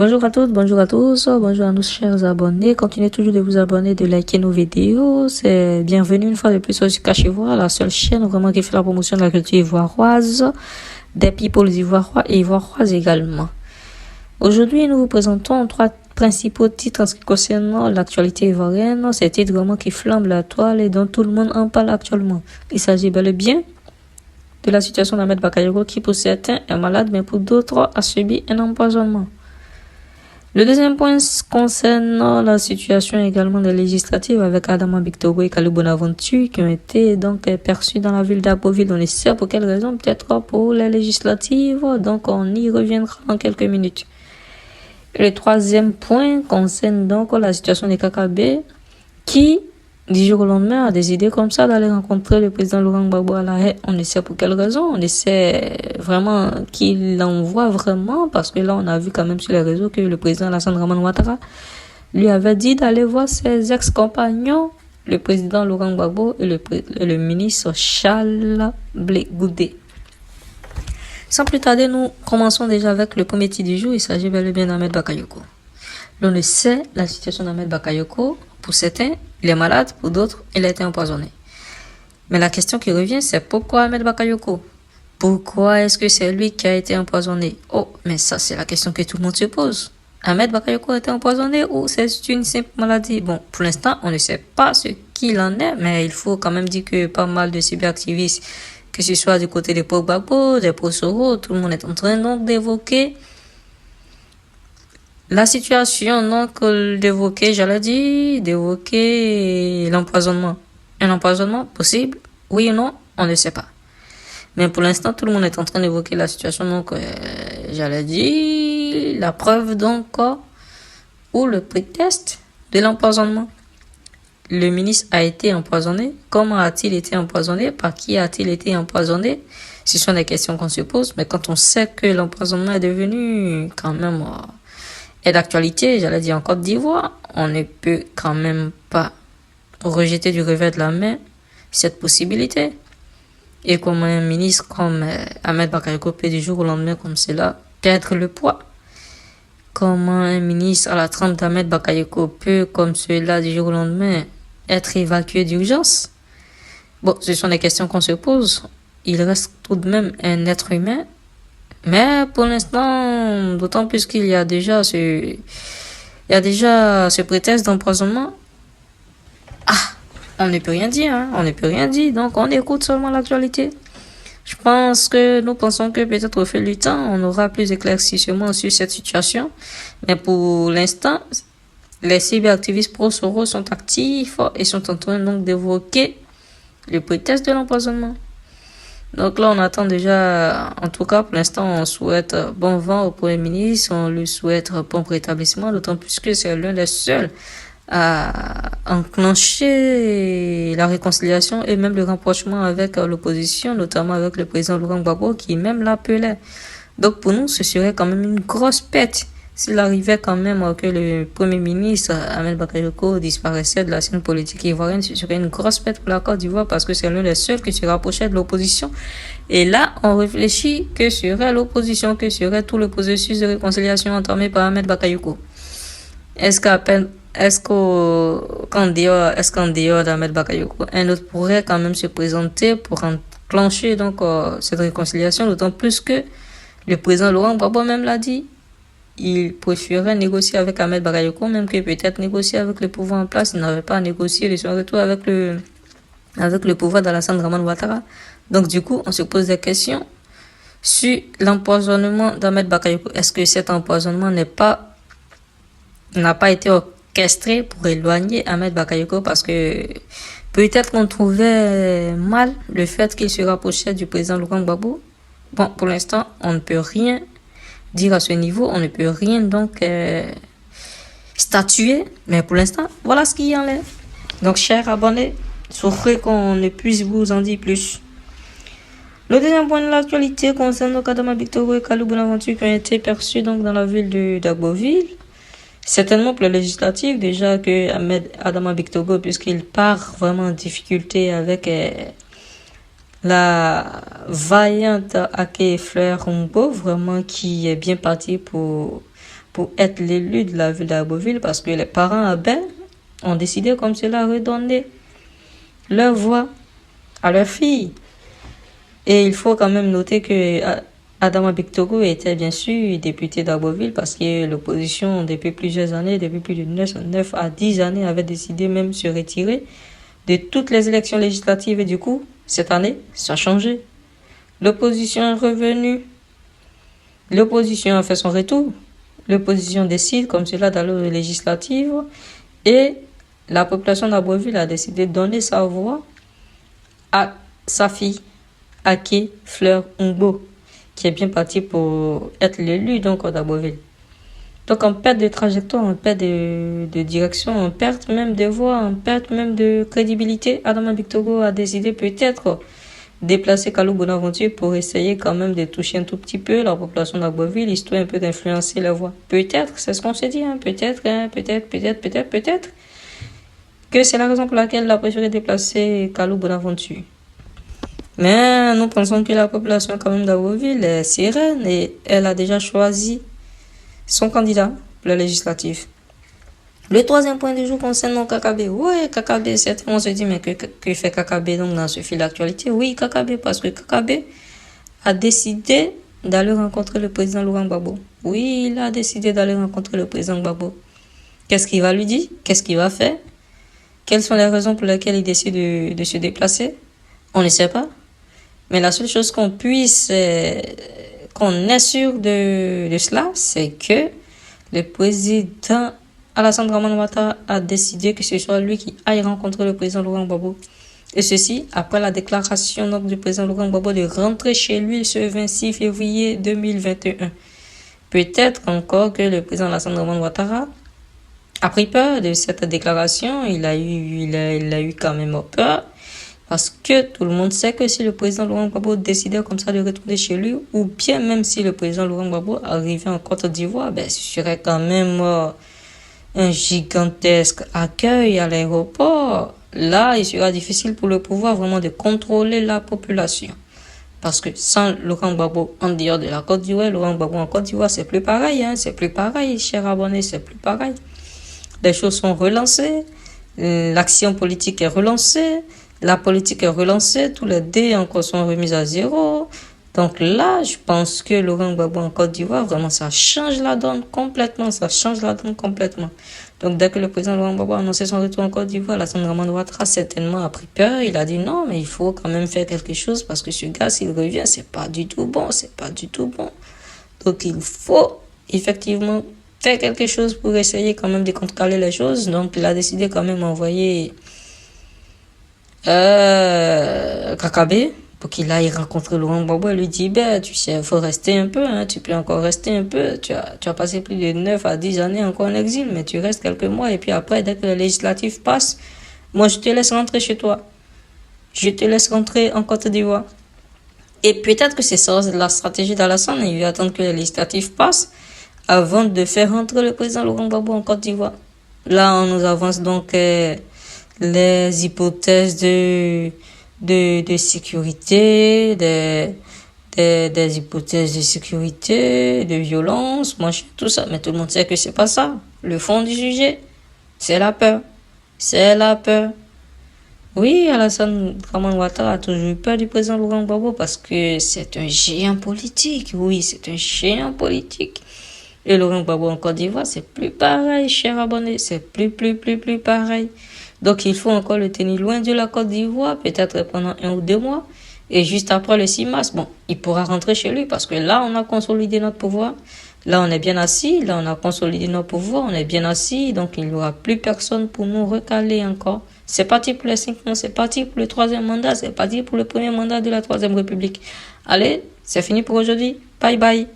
Bonjour à toutes, bonjour à tous, bonjour à nos chers abonnés. Continuez toujours de vous abonner, de liker nos vidéos. C'est bienvenue une fois de plus sur Cache Ivoire, la seule chaîne vraiment qui fait la promotion de la culture ivoiroise, des people ivoirois et ivoiroises également. Aujourd'hui, nous vous présentons trois principaux titres en ce qui concerne l'actualité ivoirienne. Ces titres vraiment qui flambent la toile et dont tout le monde en parle actuellement. Il s'agit bel et bien de la situation d'Ahmed Bakayoko qui pour certains est malade mais pour d'autres a subi un empoisonnement. Le deuxième point concerne la situation également des législatives avec Adama Bictogo et Kalou Bonaventure qui ont été donc perçus dans la ville d'Agboville. On ne sait pour quelle raison, peut-être pour les législatives, donc on y reviendra en quelques minutes. Et le troisième point concerne donc la situation des KKB qui, du jour au lendemain, a des idées comme ça d'aller rencontrer le président Laurent Gbagbo à La Haye. On ne sait pour quelle raison, on ne sait vraiment qui l'envoie vraiment, parce que là, on a vu quand même sur les réseaux que le président Alassane Dramane Ouattara lui avait dit d'aller voir ses ex-compagnons, le président Laurent Gbagbo et le ministre Charles Blé Goudé. Sans plus tarder, nous commençons déjà avec le premier titre du jour. Il s'agit bel et bien d'Ahmed Bakayoko. L'on le sait, la situation d'Ahmed Bakayoko, pour certains, il est malade, pour d'autres, il a été empoisonné. Mais la question qui revient, c'est pourquoi Ahmed Bakayoko? Pourquoi est-ce que c'est lui qui a été empoisonné? Oh, mais ça, c'est la question que tout le monde se pose. Ahmed Bakayoko a été empoisonné ou c'est une simple maladie? Bon, pour l'instant, on ne sait pas ce qu'il en est, mais il faut quand même dire que pas mal de cyberactivistes, que ce soit du côté des Paul Gbagbo, des Prosoro, tout le monde est en train donc d'évoquer la situation, donc, d'évoquer l'empoisonnement. Un empoisonnement possible? Oui ou non? On ne sait pas. Mais pour l'instant, tout le monde est en train d'évoquer la situation, donc, la preuve, donc, ou le prétexte de l'empoisonnement. Le ministre a été empoisonné. Comment a-t-il été empoisonné? Par qui a-t-il été empoisonné? Ce sont des questions qu'on se pose, mais quand on sait que l'empoisonnement est devenu, quand même, et d'actualité, en Côte d'Ivoire, on ne peut quand même pas rejeter du revers de la main cette possibilité. Et comment un ministre comme Ahmed Bakayoko peut du jour au lendemain comme cela perdre le poids? Comment un ministre à la trempe d'Ahmed Bakayoko peut comme cela du jour au lendemain être évacué d'urgence? Bon, ce sont des questions qu'on se pose. Il reste tout de même un être humain. Mais pour l'instant, d'autant plus qu'il y a déjà ce prétexte d'empoisonnement. On ne peut rien dire, on ne peut rien dire. Donc, on écoute seulement l'actualité. Je pense que nous pensons que peut-être au fil du temps, on aura plus d'éclaircissements sur cette situation. Mais pour l'instant, les cyberactivistes pro-Soro sont actifs et sont en train donc d'évoquer le prétexte de l'empoisonnement. Donc là, on attend déjà, en tout cas, pour l'instant, on souhaite bon vent au Premier ministre, on lui souhaite bon rétablissement, d'autant plus que c'est l'un des seuls à enclencher la réconciliation et même le rapprochement avec l'opposition, notamment avec le président Laurent Gbagbo, qui même l'appelait. Donc pour nous, ce serait quand même une grosse pète s'il arrivait quand même que le Premier ministre Ahmed Bakayoko disparaissait de la scène politique ivoirienne. Ce serait une grosse pète pour la Côte d'Ivoire parce que c'est l'un des seuls qui se rapprochait de l'opposition. Et là, on réfléchit que serait l'opposition, que serait tout le processus de réconciliation entamé par Ahmed Bakayoko. Est-ce qu'en dehors d'Ahmed Bakayoko, un autre pourrait quand même se présenter pour enclencher donc cette réconciliation, d'autant plus que le président Laurent Gbagbo même l'a dit. Il préférait négocier avec Ahmed Bakayoko, même que peut-être négocier avec le pouvoir en place. Il n'avait pas à négocier de son retour avec le pouvoir d'Alassane Dramane Ouattara. Donc du coup, on se pose des questions sur l'empoisonnement d'Ahmed Bakayoko. Est-ce que cet empoisonnement n'a pas été orchestré pour éloigner Ahmed Bakayoko parce que peut-être qu'on trouvait mal le fait qu'il se rapprochait du président Laurent Gbagbo? Bon, pour l'instant, on ne peut rien dire à ce niveau, on ne peut rien donc statuer, mais pour l'instant, voilà ce qu'il y en est. Donc, chers abonnés, souffrez qu'on ne puisse vous en dire plus. Le deuxième point de l'actualité concerne le cas d'Adama Bictogo et Kalou Bonaventure qui ont été perçus donc dans la ville d'Agboville. Certainement pour les législatives, déjà que Adama Bictogo, puisqu'il part vraiment en difficulté avec la vaillante Ake Fleur Rumbo, vraiment qui est bien partie pour pour être l'élu de la ville d'Arborville parce que les parents Abel ont décidé comme cela redonner leur voix à leur fille. Et il faut quand même noter que Adama Bictogo était bien sûr député d'Arborville parce que l'opposition, depuis plusieurs années, depuis plus de 9 à 10 années, avait décidé même de se retirer de toutes les élections législatives. Et du coup, cette année, ça a changé. L'opposition est revenue. L'opposition a fait son retour. L'opposition décide comme cela dans les législatives. Et la population d'Arborville a décidé de donner sa voix à sa fille, Ake Fleur Ngbo, qui est bien parti pour être l'élu donc d'Arborville. Donc en perte de trajectoire, en perte de direction, en perte même de voix, en perte même de crédibilité, Adama Bictogo a décidé peut-être déplacer Kalou Bonaventure pour essayer quand même de toucher un tout petit peu la population d'Arborville, histoire un peu d'influencer la voix. Peut-être, c'est ce qu'on s'est dit, peut-être que c'est la raison pour laquelle elle a préféré déplacer Kalou Bonaventure. Mais nous pensons que la population quand même d'Arborville est sereine et elle a déjà choisi son candidat pour la législative. Le troisième point du jour concerne donc KKB. Oui, KKB, certains on se dit, mais que fait KKB donc dans ce fil d'actualité? Oui, KKB, parce que KKB a décidé d'aller rencontrer le président Laurent Gbagbo. Oui, il a décidé d'aller rencontrer le président Gbagbo. Qu'est-ce qu'il va lui dire? Qu'est-ce qu'il va faire? Quelles sont les raisons pour lesquelles il décide de se déplacer? On ne sait pas. Mais la seule chose qu'on est sûr de cela, c'est que le président Alassane Dramane Ouattara a décidé que ce soit lui qui aille rencontrer le président Laurent Gbagbo. Et ceci après la déclaration donc, du président Laurent Gbagbo de rentrer chez lui ce 26 février 2021. Peut-être encore que le président Alassane Dramane Ouattara a pris peur de cette déclaration. Il a eu quand même peur. Parce que tout le monde sait que si le président Laurent Gbagbo décidait comme ça de retourner chez lui, ou bien même si le président Laurent Gbagbo arrivait en Côte d'Ivoire, ce serait quand même un gigantesque accueil à l'aéroport. Là, il sera difficile pour le pouvoir vraiment de contrôler la population. Parce que sans Laurent Gbagbo en dehors de la Côte d'Ivoire, Laurent Gbagbo en Côte d'Ivoire, c'est plus pareil. C'est plus pareil, chers abonnés, c'est plus pareil. Les choses sont relancées, l'action politique est relancée. La politique est relancée, tous les dés encore sont remis à zéro. Donc là, je pense que Laurent Gbagbo en Côte d'Ivoire, vraiment, ça change la donne complètement. Donc dès que le président Laurent Gbagbo a annoncé son retour en Côte d'Ivoire, Alassane Dramane Ouattara certainement a pris peur. Il a dit non, mais il faut quand même faire quelque chose parce que ce gars, s'il revient, c'est pas du tout bon. Donc il faut effectivement faire quelque chose pour essayer quand même de contrecarrer les choses. Donc il a décidé quand même d'envoyer KKB pour qu'il aille rencontrer Laurent Gbagbo et lui dit tu sais, il faut rester un peu, tu peux encore rester un peu, tu as passé plus de 9 à 10 années encore en exil, mais tu restes quelques mois et puis après, dès que le législatif passe, moi je te laisse rentrer chez toi, je te laisse rentrer en Côte d'Ivoire. Et peut-être que c'est ça la stratégie d'Alassane, il va attendre que le législatif passe avant de faire rentrer le président Laurent Gbagbo en Côte d'Ivoire. Là, on nous avance donc les hypothèses de sécurité, des hypothèses de sécurité, de violence, machin, tout ça. Mais tout le monde sait que c'est pas ça. Le fond du sujet, c'est la peur. Oui, Alassane Dramane Ouattara a toujours eu peur du président Laurent Gbagbo parce que c'est un géant politique. Oui, c'est un géant politique. Et Laurent Gbagbo en Côte d'Ivoire, c'est plus pareil, cher abonné. C'est plus pareil. Donc, il faut encore le tenir loin de la Côte d'Ivoire, peut-être pendant 1 ou 2 mois. Et juste après le 6 mars, il pourra rentrer chez lui parce que là, on a consolidé notre pouvoir. Là, on est bien assis. Là, on a consolidé notre pouvoir. On est bien assis. Donc, il n'y aura plus personne pour nous recaler encore. C'est parti pour les 5 mois. C'est parti pour le 3e mandat. C'est parti pour le premier mandat de la 3e République. Allez, c'est fini pour aujourd'hui. Bye bye.